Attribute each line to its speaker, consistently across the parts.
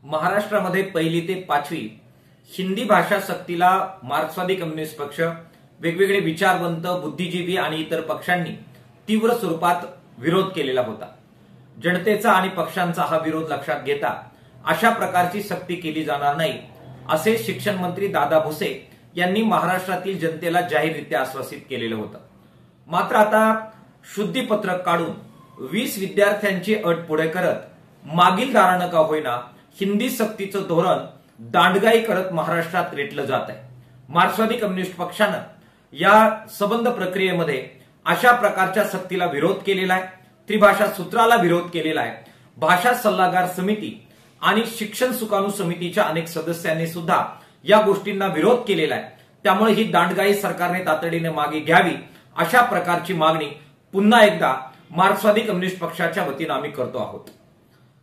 Speaker 1: महाराष्ट्रामध्ये पहिली ते पाचवी हिंदी भाषा सक्तीला मार्क्सवादी कम्युनिस्ट पक्ष, वेगवेगळे विचारवंत, बुद्धिजीवी आणि इतर पक्षांनी तीव्र स्वरूपात विरोध केलेला होता। जनतेचा आणि पक्षांचा हा विरोध लक्षात घेता अशा प्रकारची सक्ती केली जाणार नाही असे शिक्षण मंत्री दादा भुसे यांनी महाराष्ट्रातील जनतेला जाहीररित्या आश्वासित केलेलं होतं। मात्र आता शुद्धीपत्रक काढून 20 विद्यार्थ्यांची अट पुढे करत मागील दारानं का होईना हिंदी सक्तीचं धोरण दांडगाई करत महाराष्ट्रात रेटलं जात आहे। मार्क्सवादी कम्युनिस्ट पक्षानं या संबंध प्रक्रियेमध्ये अशा प्रकारच्या सक्तीला विरोध केलेला आहे, त्रिभाषा सूत्राला विरोध केलेला आहे। भाषा सल्लागार समिती आणि शिक्षण सुकाणू समितीच्या अनेक सदस्यांनी सुद्धा या गोष्टींना विरोध केलेला आहे। त्यामुळे ही दांडगाई सरकारने तातडीने मागे घ्यावी अशा प्रकारची मागणी पुन्हा एकदा मार्क्सवादी कम्युनिस्ट पक्षाच्या वतीने आम्ही करतो आहोत।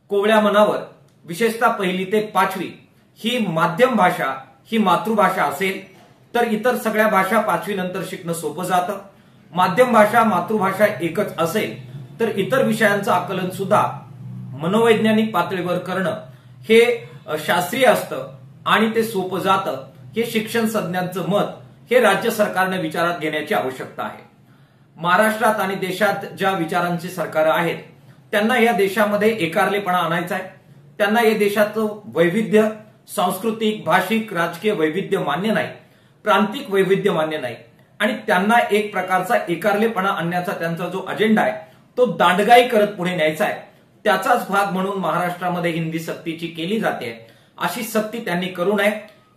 Speaker 1: कोवळ्या मनावर विशेषतः पहिली ते पाचवी ही माध्यम भाषा, ही मातृभाषा असेल तर इतर सगळ्या भाषा पाचवी नंतर शिकणं सोपं जातं। माध्यम भाषा, मातृभाषा एकच असेल तर इतर विषयांचं आकलन सुद्धा मनोवैज्ञानिक पातळीवर करणं हे शास्त्रीय असतं आणि ते सोपं जातं। हे शिक्षण तज्ञांचं मत हे राज्य सरकारने विचारात घेण्याची आवश्यकता आहे। महाराष्ट्रात आणि देशात ज्या विचारांची सरकार आहेत त्यांना या देशामध्ये एकारलेपणा आणायचा आहे। त्यांना या देशाचं वैविध्य, सांस्कृतिक, भाषिक, राजकीय वैविध्य मान्य नाही, प्रांतिक वैविध्य मान्य नाही आणि त्यांना एक प्रकारचा एकारलेपणा आणण्याचा त्यांचा जो अजेंडा आहे तो दांडगाई करत पुढे न्यायचा आहे। त्याचाच भाग म्हणून महाराष्ट्रामध्ये हिंदी सक्तीची केली जाते। अशी सक्ती त्यांनी करू नये।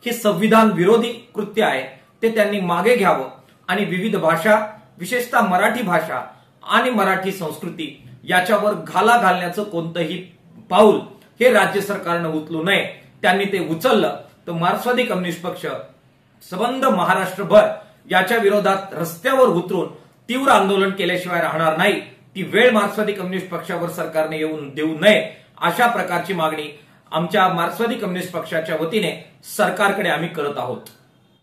Speaker 1: हे संविधान विरोधी कृत्य आहे, ते त्यांनी मागे घ्यावं आणि विविध भाषा, विशेषतः मराठी भाषा आणि मराठी संस्कृती याच्यावर घाला घालण्याचं कोणतंही पाऊल हे राज्य सरकारनं उचलू नये। त्यांनी ते उचललं तर मार्क्सवादी कम्युनिस्ट पक्ष संबंध महाराष्ट्रभर याच्या विरोधात रस्त्यावर उतरून तीव्र आंदोलन केल्याशिवाय राहणार नाही। ती वेळ मार्क्सवादी कम्युनिस्ट पक्षावर सरकारने येऊन देऊ नये अशा प्रकारची मागणी आमच्या मार्क्सवादी कम्युनिस्ट पक्षाच्या वतीने सरकारकडे आम्ही करत आहोत।